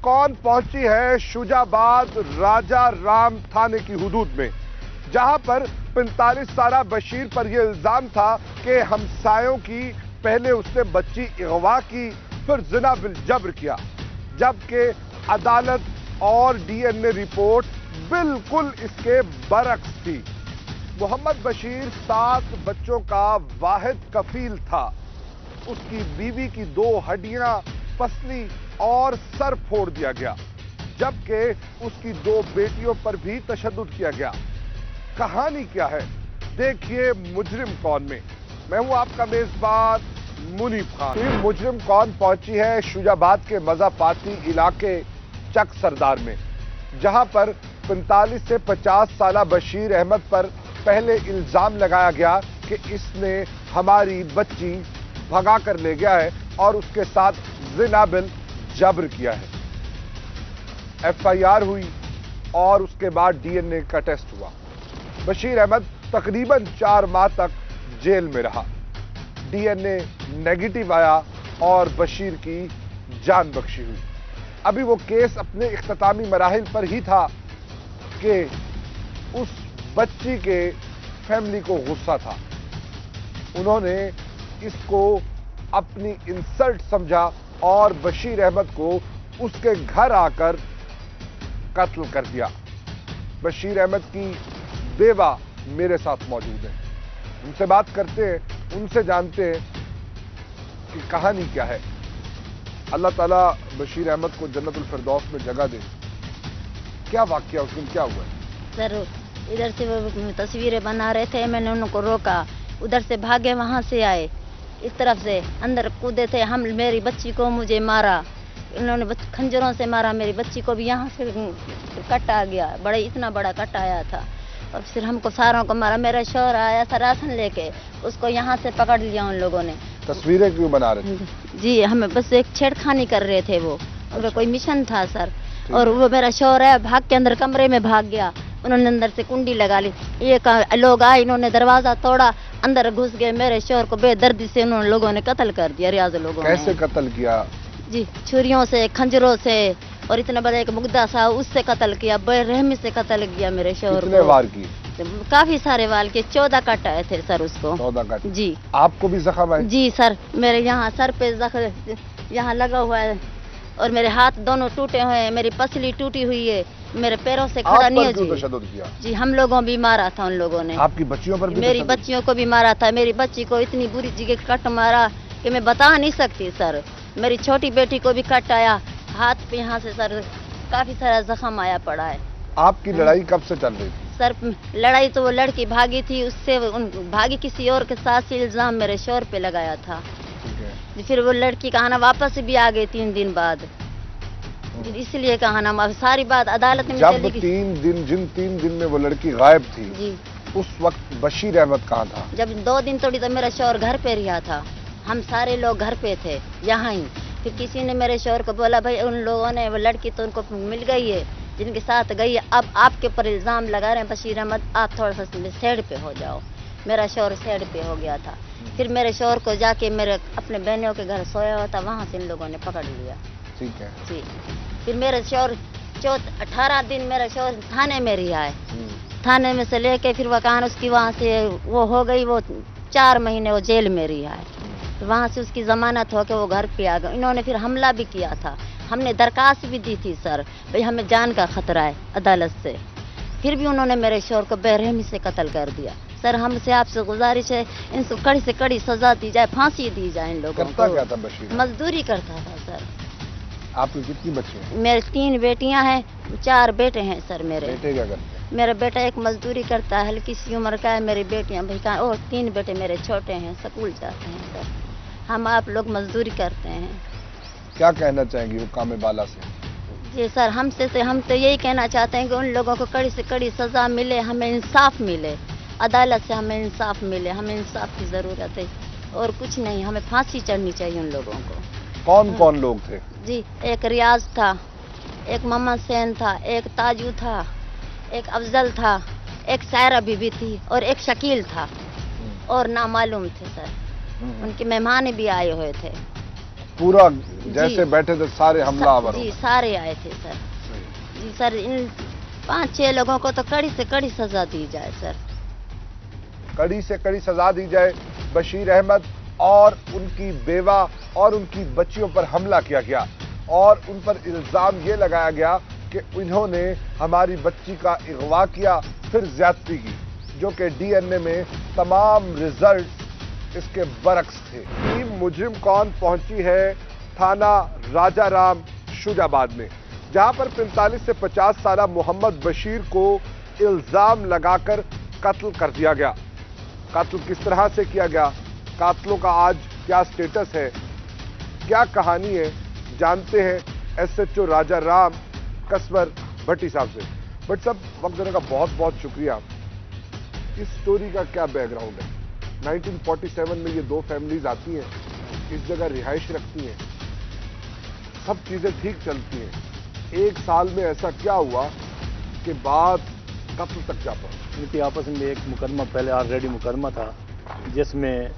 कौन पहुंची है शुजाबाद राजा राम थाने की हुदूद में, जहां पर 45 साला बशीर पर यह इल्जाम था कि हमसायों की पहले उसने बच्ची अगवा की, फिर जिना बिल जब्र किया, जबकि अदालत और डीएनए रिपोर्ट बिल्कुल इसके बरक्स थी। मोहम्मद बशीर 7 बच्चों का वाहिद कफील था। उसकी बीवी की 2 हड्डियां, पसली और सर फोड़ दिया गया, जबकि उसकी 2 बेटियों पर भी तशद्दुद किया गया। कहानी क्या है, देखिए मुजरिम कौन में। मैं हूं आपका मेजबान मुनीफ खान। मुजरिम कौन पहुंची है शुजाबाद के मज़ाफाती इलाके चक सरदार में, जहां पर 45 से 50 साला बशीर अहमद पर पहले इल्जाम लगाया गया कि इसने हमारी बच्ची भगा कर ले गया है और उसके साथ जिना बिल जब्र किया है। एफआईआर हुई और उसके बाद डीएनए का टेस्ट हुआ। बशीर अहमद तकरीबन 4 माह तक जेल में रहा। डीएनए नेगेटिव आया और बशीर की जान बख्शी हुई। अभी वो केस अपने इख्तितामी मराहिल पर ही था कि उस बच्ची के फैमिली को गुस्सा था। उन्होंने इसको अपनी इंसल्ट समझा और बशीर अहमद को उसके घर आकर कत्ल कर दिया। बशीर अहमद की बेवा मेरे साथ मौजूद है, उनसे बात करते हैं, उनसे जानते हैं कि कहानी क्या है। अल्लाह ताला बशीर अहमद को जन्नतुल फिरदौस में जगह दे। क्या वाकया उस दिन क्या हुआ है? सर इधर से वो तस्वीरें बना रहे थे, मैंने उनको रोका, उधर से भागे, वहां से आए, इस तरफ से अंदर कूदे थे। हम मेरी बच्ची को मुझे मारा, उन्होंने खंजरों से मारा, मेरी बच्ची को भी यहाँ से कट आ गया, बड़ा इतना बड़ा कट आया था। और फिर हमको सारों को मारा। मेरा शौहर आया था राशन लेके, उसको यहाँ से पकड़ लिया उन लोगों ने। तस्वीरें क्यों बना रहे थे? जी हमें बस एक छेड़खानी कर रहे थे, वो उनका कोई मिशन था सर। और वो मेरा शौहर है, भाग के अंदर कमरे में भाग गया, उन्होंने अंदर से कुंडी लगा ली। ये लोग आए, इन्होंने दरवाजा तोड़ा, अंदर घुस गए, मेरे शौहर को बेदर्दी से उन्होंने लोगों ने कत्ल कर दिया। रियाज लोगों ने। कैसे कत्ल किया? जी छुरियों से, खंजरों से, और इतना बड़ा एक मुग्दा सा उससे कत्ल किया, बेरहमी से कत्ल किया मेरे शौहर को। कितने वार की? काफी सारे वार किए, 14 कट आए थे सर उसको। 14 कट? जी। आपको भी जख्म आए? जी सर, मेरे यहाँ सर पे जख्म यहाँ लगा हुआ है, और मेरे हाथ दोनों टूटे हुए हैं, मेरी पसली टूटी हुई है, मेरे पैरों से खड़ा नहीं है। जी तशद्दुद किया? जी हम लोगों भी मारा था उन लोगों ने। आपकी बच्चियों पर भी? मेरी बच्चियों को भी मारा था। मेरी बच्ची को इतनी बुरी जगह कट मारा कि मैं बता नहीं सकती सर। मेरी छोटी बेटी को भी कट आया हाथ पे, यहाँ से सर काफी सारा जख्म आया पड़ा है। आपकी लड़ाई कब से चल रही थी? सर लड़ाई तो वो लड़की भागी थी, उससे भागी किसी और के साथ से इल्जाम मेरे शौहर पे लगाया था। जी फिर वो लड़की का आना वापस भी आ गई 3 दिन बाद, इसलिए कहा ना सारी बात अदालत में जब चली। 3 दिन में वो लड़की गायब थी जी, उस वक्त बशीर अहमद कहाँ था? जब 2 दिन थोड़ी तो मेरा शौहर घर पे रहा था, हम सारे लोग घर पे थे यहाँ ही। फिर किसी ने मेरे शौहर को बोला, भाई उन लोगों ने वो लड़की तो उनको मिल गई है जिनके साथ गई है, अब आपके ऊपर इल्जाम लगा रहे हैं बशीर अहमद, आप थोड़ा सा साइड पे हो जाओ। मेरा शौहर साइड पे हो गया था। फिर मेरे शौहर को जाके मेरे अपने बहनों के घर सोया हुआ था, वहाँ से इन लोगों ने पकड़ लिया। ठीक है जी। फिर मेरे शौहर 18 दिन मेरा शौहर थाने में रहा है। थाने में से लेके फिर वकान उसकी वहाँ से वो हो गई, वो 4 महीने वो जेल में रहा है। वहाँ से उसकी जमानत हो के वो घर पे आ गए। इन्होंने फिर हमला भी किया था, हमने दरखास्त भी दी थी सर, भाई हमें जान का खतरा है अदालत से। फिर भी उन्होंने मेरे शौहर को बेरहमी से कत्ल कर दिया। सर हमसे आपसे गुजारिश है, इनको कड़ी से कड़ी सजा दी जाए, फांसी दी जाए इन लोगों को। करता क्या था बशीर? मजदूरी करता था सर। आपकी कितनी बच्ची हैं? मेरे 3 बेटियां हैं, 4 बेटे हैं सर मेरे। बेटे क्या करते हैं? मेरा बेटा एक मजदूरी करता है, हल्की सी उम्र का है। मेरी बेटियां भाई का, और 3 बेटे मेरे छोटे हैं, स्कूल जाते हैं सर। हम आप लोग मजदूरी करते हैं। क्या कहना चाहेंगी हुक्काम बाला से? जी सर हम तो यही कहना चाहते हैं कि उन लोगों को कड़ी से कड़ी सजा मिले, हमें इंसाफ मिले, अदालत से हमें इंसाफ मिले, हमें इंसाफ की ज़रूरत है और कुछ नहीं, हमें फांसी चढ़नी चाहिए उन लोगों को। कौन कौन लोग थे? जी एक रियाज था, एक मोहम्मद सैन था, एक ताजू था, एक अफजल था, एक सायरा बीबी थी और एक शकील था, और नामालूम थे सर। उनके मेहमान भी आए हुए थे। पूरा जैसे बैठे थे सारे हमलावर हो जी गए। सारे आए थे सर। जी सर, इन 5-6 लोगों को तो कड़ी से कड़ी सजा दी जाए सर। कड़ी से कड़ी सजा दी जाए। बशीर अहमद और उनकी बेवा और उनकी बच्चियों पर हमला किया गया और उन पर इल्जाम ये लगाया गया कि इन्होंने हमारी बच्ची का अगवा किया, फिर ज्यादती की, जो कि डीएनए में तमाम रिजल्ट इसके बरक्स थे। टीम मुजरिम कौन पहुंची है थाना राजाराम शुजाबाद में, जहां पर 45 से 50 साल मोहम्मद बशीर को इल्जाम लगाकर कत्ल कर दिया गया। कत्ल किस तरह से किया गया, कातलों का आज क्या स्टेटस है, क्या कहानी है, जानते हैं एसएचओ राजाराम कसबर भट्टी साहब से। भट्टी साहब, वक्त देने का बहुत बहुत शुक्रिया। इस स्टोरी का क्या बैकग्राउंड है? 1947 में ये दो फैमिलीज आती हैं, इस जगह रिहाइश रखती हैं, सब चीजें ठीक चलती हैं। एक साल में ऐसा क्या हुआ कि बात कत्ल तक जा पहुंची? इनकी आपस में एक मुकदमा पहले ऑलरेडी मुकदमा था, जिसमें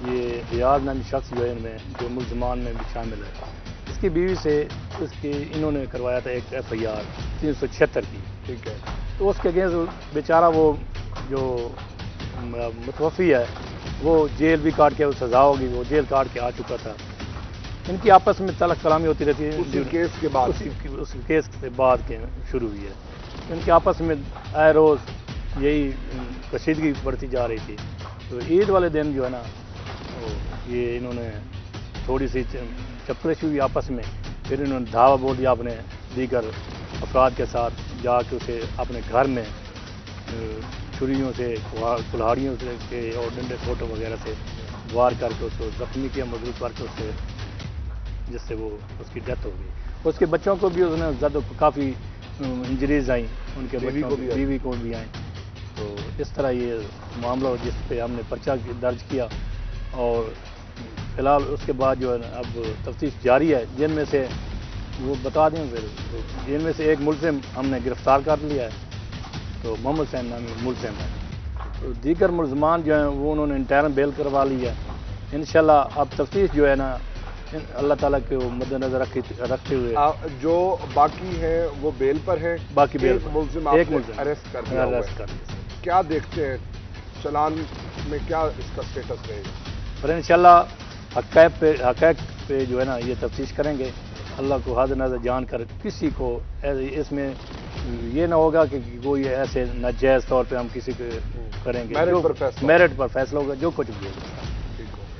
ये रियाज नामी शख्स जो है इनमें जो मुलजमान में भी शामिल है, इसकी बीवी से उसकी इन्होंने करवाया था एक FIR 376 की। ठीक है। तो उसके अगेंस्ट बेचारा वो जो मुतवफ़ी है वो जेल भी काट के, वो सज़ा होगी, वो जेल काट के आ चुका था। इनकी आपस में तलक कलामी होती रहती है उसी केस के बाद, उस केस के बाद के शुरू हुई है। इनके आपस में आए रोज़ यही कशीदगी बढ़ती जा रही थी। तो ईद वाले दिन जो है ना, ये इन्होंने थोड़ी सी चपकरेशी हुई आपस में, फिर इन्होंने धावा बोल दिया अपने दीगर अफराद के साथ, जाके उसे अपने घर में छुरियों से, कुल्हाड़ियों से और डंडे फोटो वगैरह से वार करके उसको जख्मी किया, मजबूत करके उससे, जिससे वो उसकी डेथ हो गई। उसके बच्चों को भी उसने ज़्यादा काफ़ी इंजरीज आई, उनके बच्चों को, बीवी को भी आई। तो इस तरह ये मामला जिस पे हमने पर्चा दर्ज किया और फिलहाल उसके बाद जो है ना अब तफ्तीश जारी है, जिनमें से वो बता दें फिर, जिनमें से एक मुलजिम हमने गिरफ्तार कर लिया है, तो मोहम्मद हुसैन नामी मुलजिम है। तो दीगर मुलजमान जो हैं वो उन्होंने इंटरन बेल करवा ली है। इंशाल्लाह अब तफ्तीश जो है ना अल्लाह ताला के मद्देनजर रखते हुए जो बाकी हैं वो बेल पर हैं। बाकी बेल एक पर। मुलजिम एक मुलजिम अरेस्ट कर दिया हुआ है। अरेस्ट कर दिया। क्या देखते हैं चलान में, क्या इसका स्टेटस रहेगा? पर इंशाल्लाह हक़ाइक़ पे जो है ना ये तफ्तीश करेंगे। अल्लाह को हाज़िर नाज़िर जानकर किसी को इसमें ये ना होगा कि कोई ऐसे नाजायज़ तौर पे हम किसी को करेंगे। मेरिट पर फैसला होगा, जो कुछ भी होगा।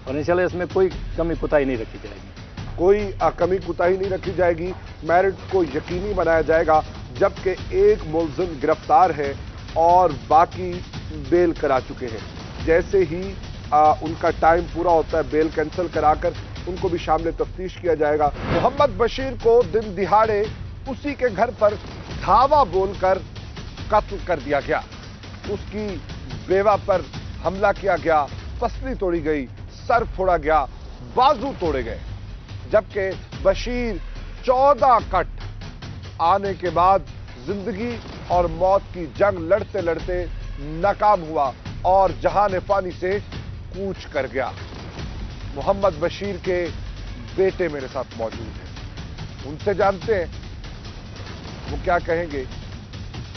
और इंशाल्लाह इसमें कोई कमी कुताही नहीं रखी जाएगी। कोई कमी कुताही नहीं रखी जाएगी। मेरिट को यकीनी बनाया जाएगा, जबकि एक मुलजिम गिरफ्तार है और बाकी बेल करा चुके हैं। जैसे ही उनका टाइम पूरा होता है, बेल कैंसिल कराकर उनको भी शामिल तफ्तीश किया जाएगा। मोहम्मद बशीर को दिन दिहाड़े उसी के घर पर धावा बोलकर कत्ल कर दिया गया। उसकी बेवा पर हमला किया गया, पसली तोड़ी गई, सर फोड़ा गया, बाजू तोड़े गए, जबकि बशीर 14 कट आने के बाद जिंदगी और मौत की जंग लड़ते लड़ते नाकाम हुआ और जहान फानी से कूच कर गया। मोहम्मद बशीर के बेटे मेरे साथ मौजूद हैं, उनसे जानते हैं वो क्या कहेंगे,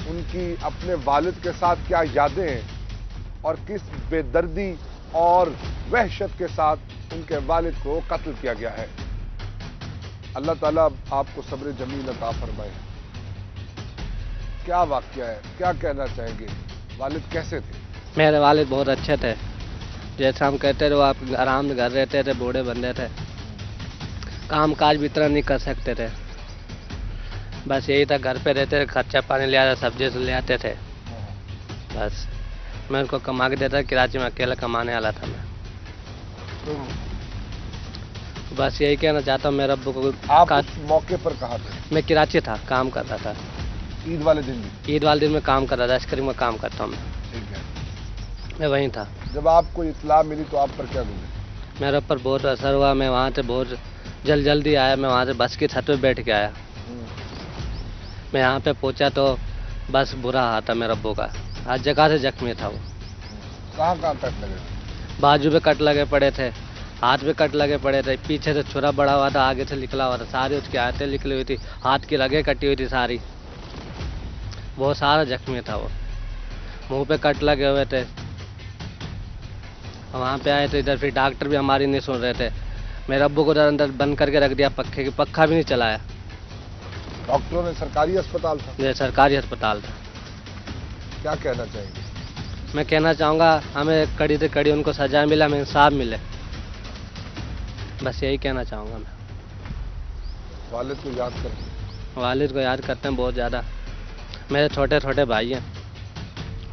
उनकी अपने वालिद के साथ क्या यादें हैं और किस बेदर्दी और वहशत के साथ उनके वालिद को कत्ल किया गया है। अल्लाह ताला आपको सब्र जमील अता फरमाए। क्या वाकया है, क्या कहना चाहेंगे? वालिद कैसे थे? मेरे वालिद बहुत अच्छे थे। जैसे हम कहते थे वो आप आराम से घर रहते थे, बूढ़े बंदे थे, काम काज भी इतना नहीं कर सकते थे। बस यही था, घर पे रहते थे, खर्चा पानी ले आते, सब्जी से ले आते थे। बस मैं उनको कमा के देता, कराची में अकेला कमाने वाला था मैं। बस यही कहना चाहता हूँ मेरे अब्बू को। आप उस मौके पर कहाँ थे? मैं कराची था, काम कर रहा था। ईद वाले दिन भी? ईद वाले दिन में काम कर रहा था, आइसक्रीम में काम करता हूँ मैं। ठीक है। मैं वहीं था। जब आपको इत्तला मिली तो आप पर क्या गुजरी? मेरे ऊपर बहुत असर हुआ। मैं वहाँ से बहुत जल्दी आया। मैं वहाँ से बस की छत पे बैठ के आया। मैं यहाँ पे पहुँचा तो बस बुरा हाल था मेरे अब्बू का, हर जगह से जख्मी था वो। कहाँ कट लगे? बाजू पे कट लगे पड़े थे, हाथ पे कट लगे पड़े थे, पीछे से छुरा बड़ा हुआ था, आगे से निकला हुआ था, सारी उसकी आयतें निकली हुई थी, हाथ की रगें कटी हुई थी सारी, बहुत सारा जख्मी था वो, मुंह पे कट लगे हुए थे। वहाँ पे आए थे इधर, फिर डॉक्टर भी हमारी नहीं सुन रहे थे, मेरे अब्बू को अंदर बंद करके रख दिया, पक्खा भी नहीं चलाया। डॉक्टरों ने सरकारी अस्पताल था? ये सरकारी अस्पताल था। क्या कहना चाहेंगे? मैं कहना चाहूँगा हमें कड़ी से कड़ी उनको सजा मिले, हमें इंसाफ मिले, बस यही कहना चाहूँगा मैं। वालिद को याद करें? वालिद को याद करते हैं बहुत ज़्यादा, मेरे छोटे छोटे भाई हैं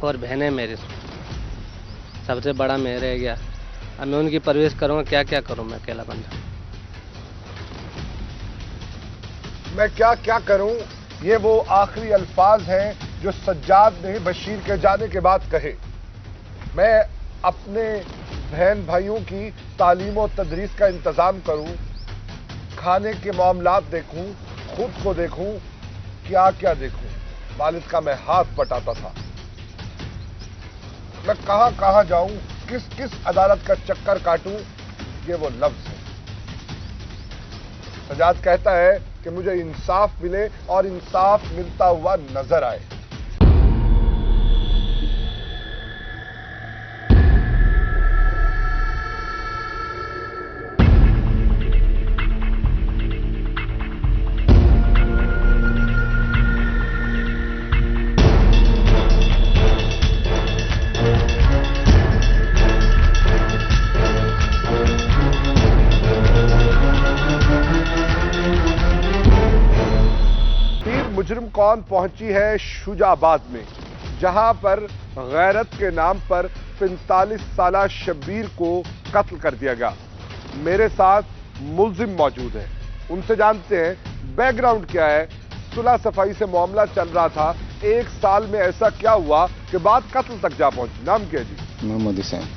और बहनें मेरी, सबसे बड़ा मैं रह गया, अब मैं उनकी परवरिश करूँगा, क्या क्या करूँ मैं अकेला बंदा। मैं क्या क्या करूं, ये वो आखिरी अल्फाज हैं जो सज्जाद ने बशीर के जाने के बाद कहे। मैं अपने बहन भाइयों की तालीम और तदरीस का इंतजाम करूं, खाने के मामलात देखूं, खुद को देखूं, क्या क्या देखूं। वालिद का मैं हाथ बटाता था, मैं कहां कहां जाऊं, किस किस अदालत का चक्कर काटूं, ये वो लफ्ज है। सज्जाद कहता है कि मुझे इंसाफ मिले और इंसाफ मिलता हुआ नजर आए। मुजरिम कौन पहुंची है शुजाबाद में, जहां पर गैरत के नाम पर 45 साला शब्बीर को कत्ल कर दिया गया। मेरे साथ मुलजिम मौजूद है, उनसे जानते हैं बैकग्राउंड क्या है। सुलह सफाई से मामला चल रहा था, एक साल में ऐसा क्या हुआ कि बात कत्ल तक जा पहुंची। नाम क्या जी? मोहम्मद हुसैन।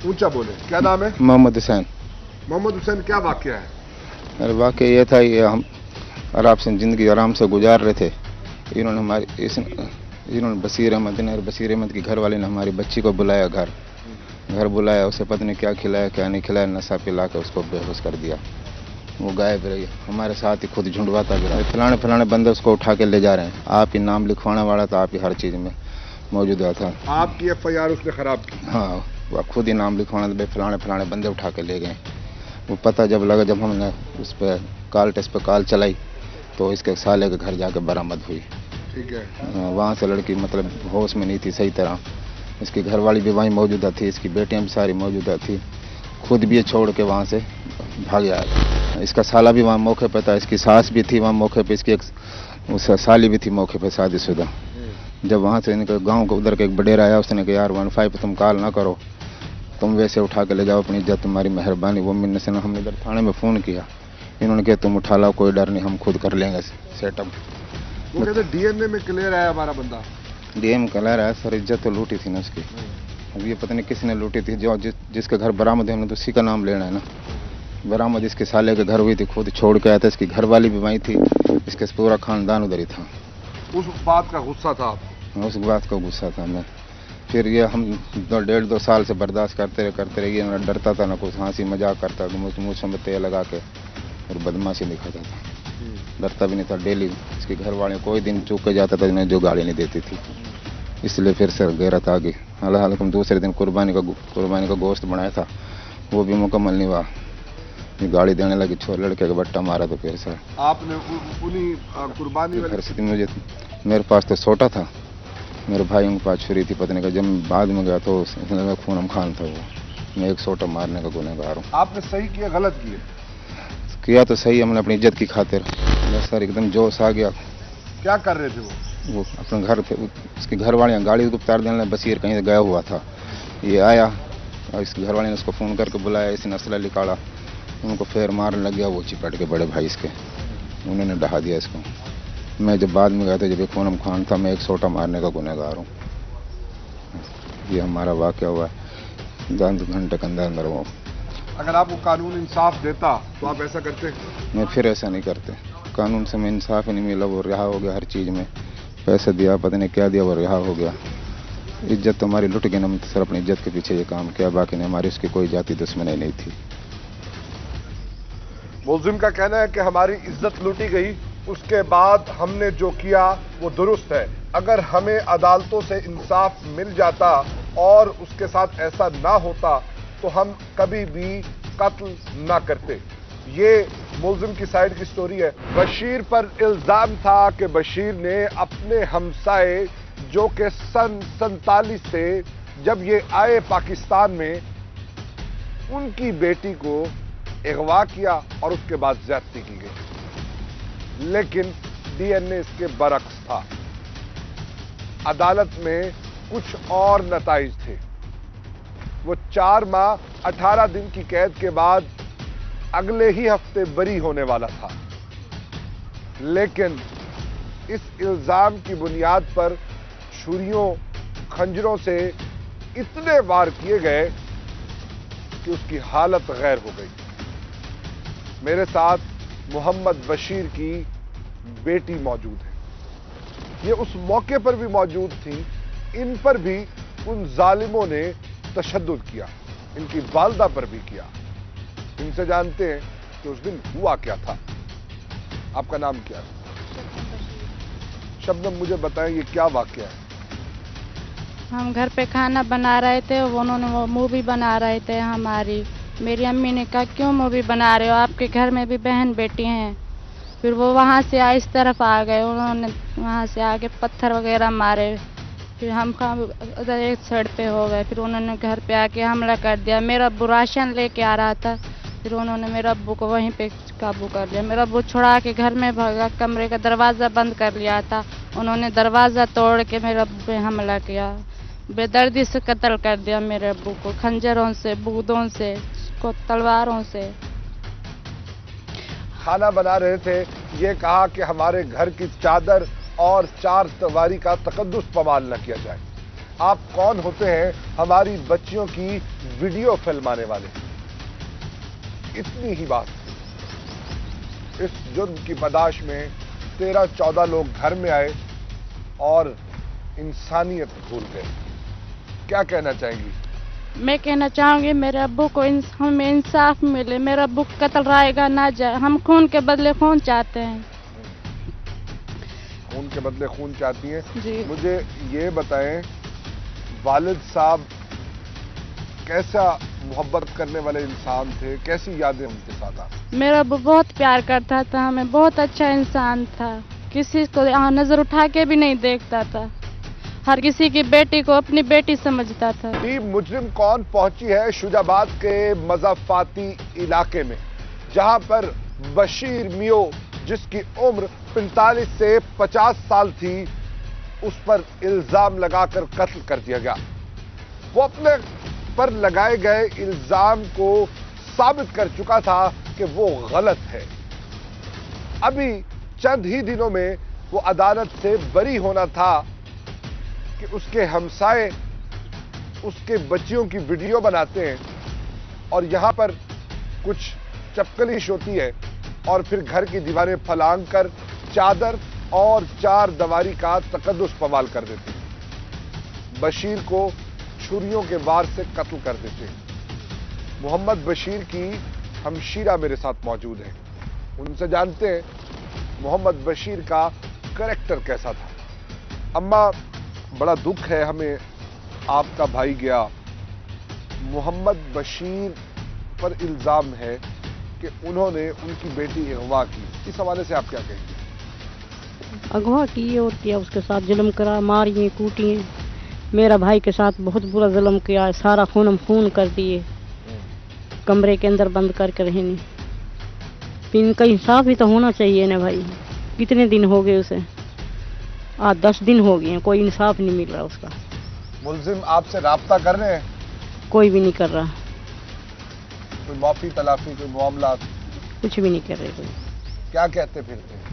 ऊंचा बोले, क्या नाम है? मोहम्मद हुसैन। मोहम्मद हुसैन, क्या वाकया है? अरे वाकया ये था, ये हम आराम से ज़िंदगी आराम से गुजार रहे थे। इन्होंने बशीर अहमद की घर वाले ने हमारी बच्ची को बुलाया, घर बुलाया, उसे पता नहीं क्या खिलाया क्या नहीं खिलाया, नशा पिला के उसको बेहोश कर दिया। वो गायब रही, हमारे साथ ही खुद झुंडवाता भी रहा। फलाने बंदे उसको उठा के ले जा रहे हैं, आप ही नाम लिखवाने वाला था, आप ही हर चीज़ में मौजूदा था। आपकी FIR उसने खराब की? हाँ, वो खुद ही नाम लिखवाना था, फलाने बंदे उठा के ले गए। वो पता जब लगा, जब हमने उस पर कॉल टेस्ट पर कॉल चलाई तो इसके साले के घर जाके बरामद हुई। ठीक है। वहाँ से लड़की मतलब होश में नहीं थी सही तरह, इसकी घरवाली भी वहीं मौजूदा थी, इसकी बेटियां भी सारी मौजूदा थी, खुद भी ये छोड़ के वहाँ से भाग गया। इसका साला भी वहाँ मौके पे था, इसकी सास भी थी वहाँ मौके पे, इसकी एक साली भी थी मौके पे शादीशुदा। जब वहाँ से इनके गाँव को उधर के एक बडेरा आया, उसने कहा यार 15 पे तुम कॉल ना करो, तुम वैसे उठा के ले जाओ, अपनी इज्जत तुम्हारी मेहरबानी। वो मिलने से हमने इधर थाने में फ़ोन किया, इन्होंने कहा तुम उठा लाओ, कोई डर नहीं, हम खुद कर लेंगे सेटअप। वो कहते DNA में क्लियर है हमारा बंदा। DM क्लियर है सर, इज्जत तो लूटी थी ना उसकी। अब ये पता नहीं किसने लूटी थी, जो जिसके घर बरामद है हमने तो उसी का नाम लेना है ना। बरामद इसके साले के घर हुई थी, खुद छोड़ के आया था, इसकी घरवाली भी वहीं थी, इसके पूरा खानदान उधर ही था। उस बात का गुस्सा था आपको? उस बात का गुस्सा था मैं। फिर ये हम 1.5-2 साल से बर्दाश्त करते रहे, ये ना डरता था ना कुछ, हंसी मजाक करता, मुँह में तेल लगा के और बदमाशी दिखाता था, डरता भी नहीं था। डेली इसके घर वाले कोई दिन चूक के जाता था, इन्हें जो गाली नहीं देती थी, इसलिए फिर सर गैरत आ गई। हालांकि हम दूसरे दिन कुर्बानी का गोश्त बनाया था, वो भी मुकम्मल नहीं हुआ, ये गाड़ी देने लगी, लड़के का बट्टा मारा। तो फिर सर आपने उन्हीं कुर्बानी वाली परिस्थिति में मेरे पास तो छोटा था, मेरे भाइयों के पास छुरी थी, पता नहीं का जब बाद में गया तो खूनम खान था वो। मैं एक सोटा मारने का गुनहगार हूँ। आपने सही किया गलत किया तो सही, हमने अपनी इज्जत की खातिर। सर एकदम जोश आ गया। क्या कर रहे थे वो अपने घर थे, उसके घर वाले गाड़ी को उतार देने, बशीर कहीं गया हुआ था, ये आया और इसके घर वाले ने उसको फ़ोन करके बुलाया, इसने असला निकाला, उनको फिर मारने लग गया, वो चिपट के बड़े भाई इसके, उन्होंने डहा दिया इसको। मैं जब बाद में गया था, जब एक खूनम खान था, मैं एक सोटा मारने का गुनहगार हूँ। ये हमारा वाक़या हुआ है 10 घंटे के अंदर। वो अगर आपको कानून इंसाफ देता तो आप ऐसा करते? मैं फिर ऐसा नहीं करते, कानून से मैं इंसाफ ही नहीं मिला, वो रिहा हो गया हर चीज़ में, पैसे दिया पता नहीं क्या दिया, वो रिहा हो गया। इज्जत तो हमारी लुट गई ना, सर अपनी इज्जत के पीछे ये काम किया, बाकी ने हमारी उसकी कोई जाति दुश्मनी नहीं थी। मुलजिम का कहना है कि हमारी इज्जत लूटी गई, उसके बाद हमने जो किया वो दुरुस्त है। अगर हमें अदालतों से इंसाफ मिल जाता और उसके साथ ऐसा ना होता तो हम कभी भी कत्ल ना करते। ये मुलजिम की साइड की स्टोरी है। बशीर पर इल्जाम था कि बशीर ने अपने हमसाए जो कि सन 47 से जब ये आए पाकिस्तान में, उनकी बेटी को अगवा किया और उसके बाद ज्यादती की गई। लेकिन डीएनए इसके बरक्स था। अदालत में कुछ और नताइज थे। वो 4 माह 18 दिन की कैद के बाद अगले ही हफ्ते बरी होने वाला था। लेकिन इस इल्जाम की बुनियाद पर छुरियों, खंजरों से इतने वार किए गए कि उसकी हालत गैर हो गई। मेरे साथ मोहम्मद बशीर की बेटी मौजूद है। ये उस मौके पर भी मौजूद थी। इन पर भी उन जालिमों ने तशद्दुद किया, इनकी वालदा पर भी किया। इनसे जानते हैं कि उस दिन हुआ क्या था। आपका नाम क्या है? शबनम, मुझे बताएं ये क्या वाकया है? हम घर पे खाना बना रहे थे, उन्होंने वो मूवी बना रहे थे हमारी। मेरी अम्मी ने कहा क्यों मूवी बना रहे हो, आपके घर में भी बहन बेटी हैं। फिर वो वहाँ से इस तरफ आ गए, उन्होंने वहाँ से आके पत्थर वगैरह मारे। फिर हम उधर एक साइड पे हो गए। फिर उन्होंने घर पे आके हमला कर दिया। मेरा अब्बू राशन लेके आ रहा था, फिर उन्होंने मेरे अब्बू को वहीं पे काबू कर लिया। मेरा अब्बू छुड़ा के घर में भागा, कमरे का दरवाज़ा बंद कर लिया था। उन्होंने दरवाज़ा तोड़ के मेरे अब्बू पे हमला किया। बेदर्दी से कत्ल कर दिया मेरे अब्बू को, खंजरों से, बूदों से, को तलवारों से। खाना बना रहे थे, ये कहा कि हमारे घर की चादर और 4 दीवारी का तकद्दुस पमाल न किया जाए। आप कौन होते हैं हमारी बच्चियों की वीडियो फिल्माने वाले? इतनी ही बात थी। इस जुर्म की बर्दाश्त में 13-14 लोग घर में आए और इंसानियत भूल गए। क्या कहना चाहेंगी? मैं कहना चाहूँगी मेरे अब्बू को हमें इंसाफ मिले, मेरा अब्बू कत्ल रायगा ना जाए। हम खून के बदले खून चाहते हैं। खून के बदले खून चाहती हैं? जी। मुझे ये बताएं, वालिद साहब कैसा मोहब्बत करने वाले इंसान थे, कैसी यादें उनके साथ आपकी? मेरा अब्बू बहुत प्यार करता था हमें, बहुत अच्छा इंसान था। किसी को नजर उठा के भी नहीं देखता था, हर किसी की बेटी को अपनी बेटी समझता था। टीम मुजरिम कौन पहुंची है शुजाबाद के मज़ाफ़ाती इलाके में, जहां पर बशीर मियो, जिसकी उम्र 45 से 50 साल थी, उस पर इल्जाम लगाकर कत्ल कर दिया गया। वो अपने पर लगाए गए इल्जाम को साबित कर चुका था कि वो गलत है। अभी चंद ही दिनों में वो अदालत से बरी होना था कि उसके हमसाए उसके बच्चियों की वीडियो बनाते हैं और यहां पर कुछ चपकलिश होती है और फिर घर की दीवारें फलांग कर चादर और 4 दीवारी का तकद्दुस पमाल कर देते हैं। बशीर को छुरियों के वार से कत्ल कर देते हैं। मोहम्मद बशीर की हमशीरा मेरे साथ मौजूद है, उनसे जानते हैं मोहम्मद बशीर का कैरेक्टर कैसा था। अम्मा, बड़ा दुख है हमें, आपका भाई गया। मोहम्मद बशीर पर इल्जाम है कि उन्होंने उनकी बेटी अगवा की। इस हवाले से आप क्या कहेंगे? अगवा की और किया, उसके साथ जुल्म करा, मारिए, कूटिए। मेरा भाई के साथ बहुत बुरा जुल्म किया, सारा खून हम खून कर दिए, कमरे के अंदर बंद करके रहने। इनका इंसाफ भी तो होना चाहिए ना भाई। कितने दिन हो गए उसे, 10 दिन हो गए हैं, कोई इंसाफ नहीं मिल रहा उसका। मुलजिम आपसे राब्ता कर रहे हैं? कोई भी नहीं कर रहा, कोई माफी तलाफी, कोई मामला? कुछ भी नहीं कर रहे कोई। क्या कहते फिरते हैं?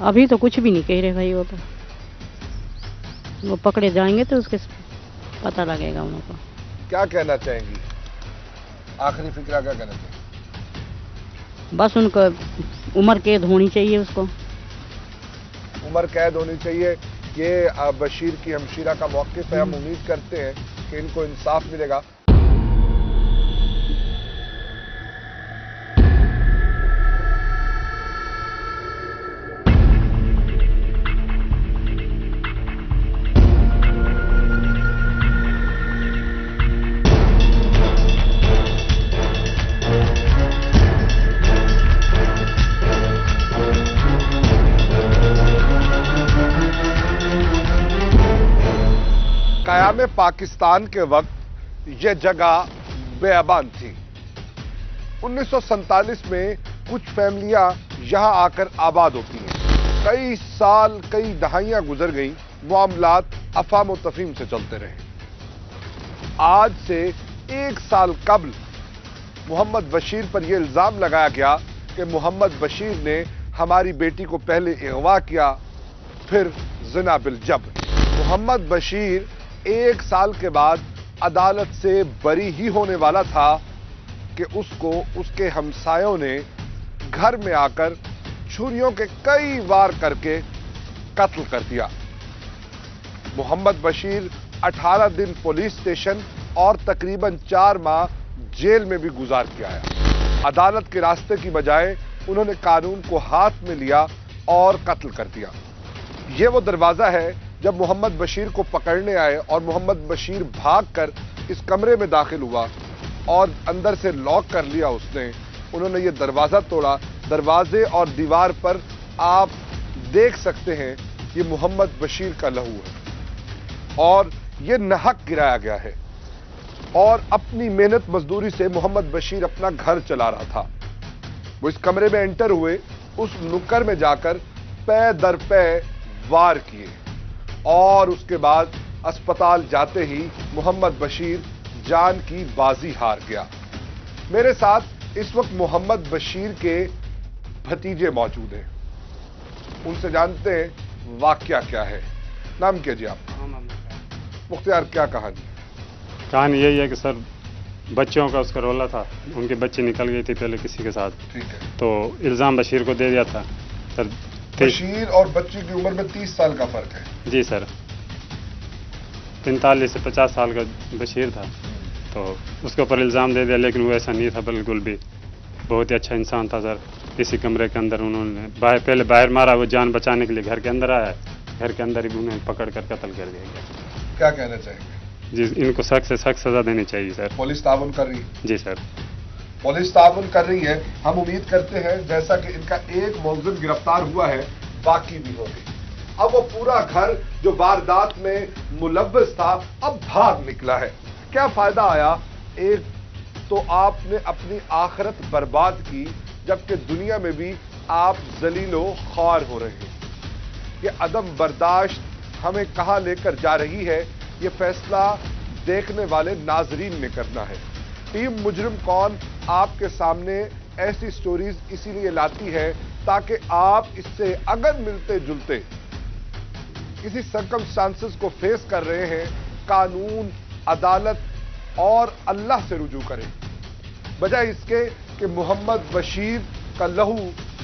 अभी तो कुछ भी नहीं कह रहे भाई। वो पकड़े जाएंगे तो उसके पता लगेगा उनको। क्या कहना चाहेंगी? आखिरी फिक्रा क्या कहना चाहेंगी? बस उनको उम्र कैद होनी चाहिए, उसको उम्र कैद होनी चाहिए। ये बशीर की हमशीरा का मौक़िफ़ है। हम उम्मीद करते हैं कि इनको इंसाफ मिलेगा। क़याम पाकिस्तान के वक्त यह जगह बेअबान थी। 1947 में कुछ फैमिलियां यहां आकर आबाद होती हैं। कई साल, कई दहाइयां गुजर गई, मामलात अफाम व तफहीम से चलते रहे। आज से 1 साल कबल मोहम्मद बशीर पर यह इल्जाम लगाया गया कि मोहम्मद बशीर ने हमारी बेटी को पहले अगवा किया, फिर ज़िना बिल जब्र। मोहम्मद बशीर 1 साल के बाद अदालत से बरी ही होने वाला था कि उसको उसके हमसायों ने घर में आकर छुरियों के कई वार करके कत्ल कर दिया। मोहम्मद बशीर 18 दिन पुलिस स्टेशन और तकरीबन 4 माह जेल में भी गुजार के आया। अदालत के रास्ते की बजाय उन्होंने कानून को हाथ में लिया और कत्ल कर दिया। यह वो दरवाजा है जब मोहम्मद बशीर को पकड़ने आए और मोहम्मद बशीर भागकर इस कमरे में दाखिल हुआ और अंदर से लॉक कर लिया उसने। उन्होंने ये दरवाजा तोड़ा। दरवाजे और दीवार पर आप देख सकते हैं ये मोहम्मद बशीर का लहू है और ये नाहक गिराया गया है। और अपनी मेहनत मजदूरी से मोहम्मद बशीर अपना घर चला रहा था। वो इस कमरे में एंटर हुए, उस नुक्कड़ में जाकर पै दर पै वार किए और उसके बाद अस्पताल जाते ही मोहम्मद बशीर जान की बाजी हार गया। मेरे साथ इस वक्त मोहम्मद बशीर के भतीजे मौजूद हैं। उनसे जानते हैं वाकया क्या है। नाम क्या जी आपका? मुख्तियार, क्या कहानी? कहानी यही है कि सर बच्चों का उसका रोला था, उनकी बच्ची निकल गई थी पहले किसी के साथ। ठीक है। तो इल्ज़ाम बशीर को दे दिया था सर। बशीर और बच्ची की उम्र में 30 साल का फर्क है। जी सर, 45 से 50 साल का बशीर था। तो उसके ऊपर इल्ज़ाम दे दिया, लेकिन वो ऐसा नहीं था बिल्कुल भी। बहुत ही अच्छा इंसान था सर। इसी कमरे के अंदर उन्होंने पहले बाहर मारा, वो जान बचाने के लिए घर के अंदर आया, घर के अंदर ही उन्हें पकड़ कर कत्ल कर दिया गया। क्या कहना चाहेंगे? जी, इनको सख्त से सख्त सजा देनी चाहिए सर। पुलिस ताउन कर रही है? जी सर, पुलिस ताउन कर रही है। हम उम्मीद करते हैं जैसा कि इनका एक मुलजिम गिरफ्तार हुआ है, बाकी भी होंगे। अब वो पूरा घर जो वारदात में मुलव्वस था अब भाग निकला है। क्या फायदा आया? एक तो आपने अपनी आखिरत बर्बाद की, जबकि दुनिया में भी आप जलीलो ख्वार हो रहे हैं। ये अदम बर्दाश्त हमें कहां लेकर जा रही है, ये फैसला देखने वाले नाजरीन ने करना है। टीम मुजरिम कौन आपके सामने ऐसी स्टोरीज इसीलिए लाती है ताकि आप इससे अगर मिलते जुलते किसी सर्कमस्टांसेस को फेस कर रहे हैं, कानून, अदालत और अल्लाह से रुजू करें, बजाय इसके कि मोहम्मद बशीर का लहू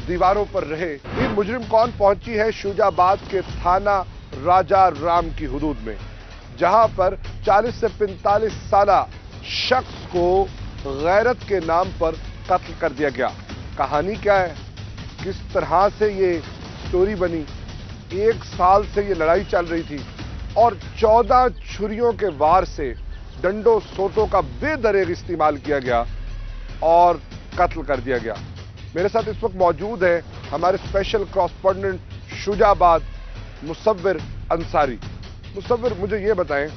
दीवारों पर रहे। टीम मुजरिम कौन पहुंची है शुजाबाद के थाना राजा राम की हुदूद में, जहां पर 40 से 45 साला शख्स को गैरत के नाम पर कत्ल कर दिया गया। कहानी क्या है, किस तरह से ये स्टोरी बनी? 1 साल से ये लड़ाई चल रही थी और 14 छुरियों के वार से डंडों सोटों का बेदरेग इस्तेमाल किया गया और कत्ल कर दिया गया। मेरे साथ इस वक्त मौजूद है हमारे स्पेशल कॉरेस्पॉन्डेंट शुजाबाद मुसव्विर अंसारी। मुसव्विर, मुझे ये बताएं,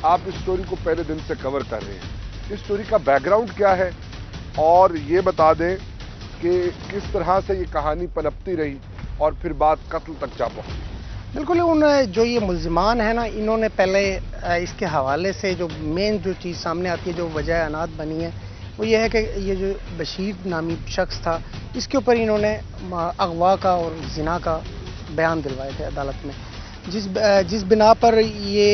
आप इस स्टोरी को पहले दिन से कवर कर रहे हैं, इस स्टोरी का बैकग्राउंड क्या है और ये बता दें कि किस तरह से ये कहानी पनपती रही और फिर बात कत्ल तक जा पहुंची? बिल्कुल, उन जो ये मुल्जिमान है ना, इन्होंने पहले इसके हवाले से जो मेन जो चीज़ सामने आती है, जो वजह अनात बनी है, वो ये है कि ये जो बशीर नामी शख्स था, इसके ऊपर इन्होंने अगवा का और जिना का बयान दिलवाए थे अदालत में, जिस बिना पर ये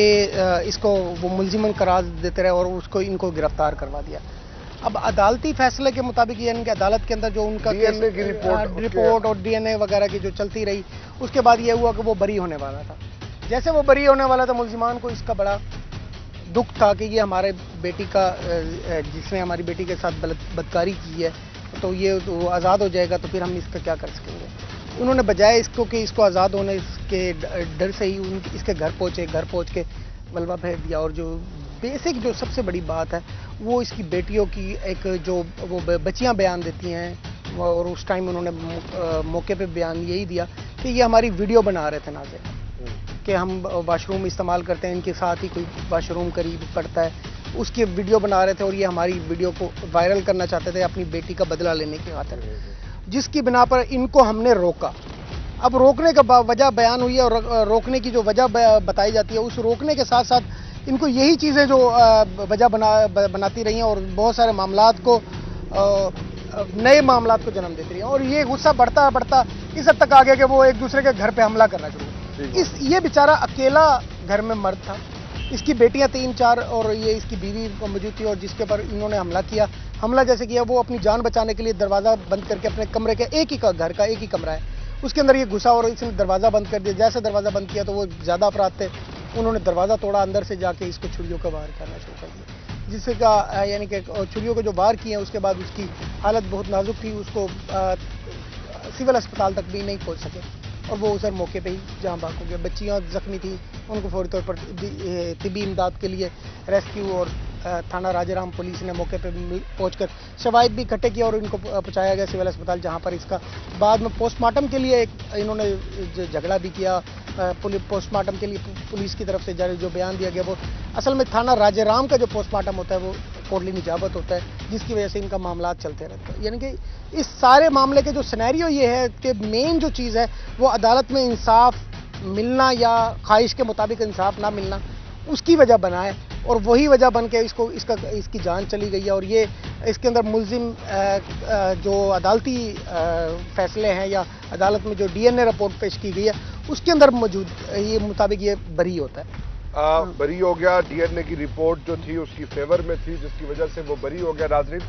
इसको वो मुल्जिमन करार देते रहे और उसको इनको गिरफ्तार करवा दिया। अब अदालती फैसले के मुताबिक यानी कि अदालत के अंदर जो उनका डीएनए की रिपोर्ट और डीएनए वगैरह की जो चलती रही, उसके बाद ये हुआ कि वो बरी होने वाला था। जैसे वो बरी होने वाला था, मुल्जिमान को इसका बड़ा दुख था कि ये हमारे बेटी का, जिसने हमारी बेटी के साथ बदकारी की है, तो ये तो आज़ाद हो जाएगा, तो फिर हम इसका क्या कर सकेंगे। उन्होंने बजाय इसको कि इसको आज़ाद होने के डर से ही इसके घर पहुँच के मलबा फेंक दिया। और जो बेसिक जो सबसे बड़ी बात है वो इसकी बेटियों की एक जो वो बच्चियां बयान देती हैं, और उस टाइम उन्होंने मौके पे बयान यही दिया कि ये हमारी वीडियो बना रहे थे नाज़िर। کہ ہم واش روم استعمال کرتے ہیں، ان کے ساتھ ہی کوئی واش روم قریب پڑتا ہے، اس کی ویڈیو بنا رہے تھے اور یہ ہماری ویڈیو کو وائرل کرنا چاہتے تھے اپنی بیٹی کا بدلہ لینے کی خاطر، جس کی بنا پر ان کو ہم نے روکا۔ اب روکنے کا وجہ بیان ہوئی ہے اور روکنے کی جو وجہ بتائی جاتی ہے، اس روکنے کے ساتھ ساتھ ان کو یہی چیزیں جو وجہ بناتی رہی ہیں اور بہت سارے معاملات کو نئے معاملات کو جنم دیتی رہی ہیں، اور یہ غصہ بڑھتا بڑھتا اس حد تک آ گیا کہ وہ ایک دوسرے کے گھر پہ حملہ کرنا شروع کیا۔ یہ بیچارہ اکیلا گھر میں مرد تھا، اس کی بیٹیاں 3-4 اور یہ اس کی بیوی موجود تھی، اور جس کے پر انہوں نے حملہ کیا۔ حملہ جیسے کیا، وہ اپنی جان بچانے کے لیے دروازہ بند کر کے اپنے کمرے کے ایک ہی گھر کا ایک ہی کمرہ ہے، اس کے اندر یہ گھسا اور اس نے دروازہ بند کر دیا۔ جیسے دروازہ بند کیا تو وہ زیادہ افراد تھے، انہوں نے دروازہ توڑا، اندر سے جا کے اس کو چھریوں کا وار کرنا شروع کر دیا، جس سے کا یعنی کہ چھریوں کو جو وار کیے ہیں اس کے بعد اس کی حالت بہت نازک تھی، اس کو سول اسپتال تک بھی نہیں پہنچ سکے اور وہ اسے موقع پہ ہی جہاں بھاگ ہو گیا۔ بچیاں زخمی تھیں، ان کو فوری طور پر طبی امداد کے لیے ریسکیو اور تھانہ راجہ رام پولیس نے موقع پہ پہنچ کر شواہد بھی اکٹھے کیا اور ان کو پہنچایا گیا سول اسپتال، جہاں پر اس کا بعد میں پوسٹ مارٹم کے لیے انہوں نے جھگڑا بھی کیا۔ پوسٹ مارٹم کے لیے پولیس کی طرف سے جو بیان دیا گیا وہ اصل میں تھانہ راجہ رام کا جو پوسٹ مارٹم ہوتا ہے وہ کوٹلی نجابت ہوتا ہے، جس کی وجہ سے ان کا معاملات چلتے رہتے ہیں۔ یعنی کہ اس سارے معاملے کے جو سینیریو یہ ہے کہ مین جو چیز ہے وہ عدالت میں انصاف ملنا یا خواہش کے مطابق انصاف نہ ملنا، اس کی وجہ بنا ہے، اور وہی وجہ بن کے اس کی جان چلی گئی ہے، اور یہ اس کے اندر ملزم جو عدالتی فیصلے ہیں یا عدالت میں جو DNA رپورٹ پیش کی گئی ہے اس کے اندر موجود یہ مطابق یہ بری ہوتا ہے، بری ہو گیا۔ DNA کی رپورٹ جو تھی اس کی فیور میں تھی، جس کی وجہ سے وہ بری ہو گیا۔ ناظرین،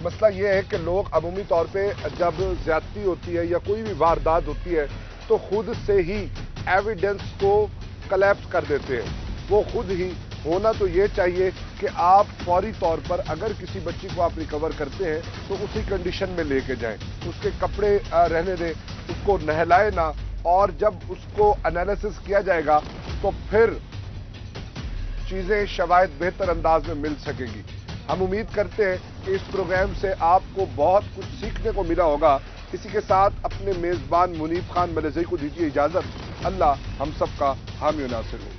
مسئلہ یہ ہے کہ لوگ عمومی طور پہ جب زیادتی ہوتی ہے یا کوئی بھی واردات ہوتی ہے تو خود سے ہی ایویڈنس کو کلیپس کر دیتے ہیں۔ وہ خود ہی ہونا تو یہ چاہیے کہ آپ فوری طور پر اگر کسی بچی کو آپ ریکور کرتے ہیں تو اسی کنڈیشن میں لے کے جائیں، اس کے کپڑے رہنے دیں، اس کو نہلائے نہ، اور جب اس کو انالیسس کیا جائے گا تو پھر چیزیں شواہد بہتر انداز میں مل سکے گی۔ ہم امید کرتے ہیں کہ اس پروگرام سے آپ کو بہت کچھ سیکھنے کو ملا ہوگا۔ اسی کے ساتھ اپنے میزبان منیب خان ملزئی کو دیجیے اجازت۔ اللہ ہم سب کا حامی و ناصر ہو۔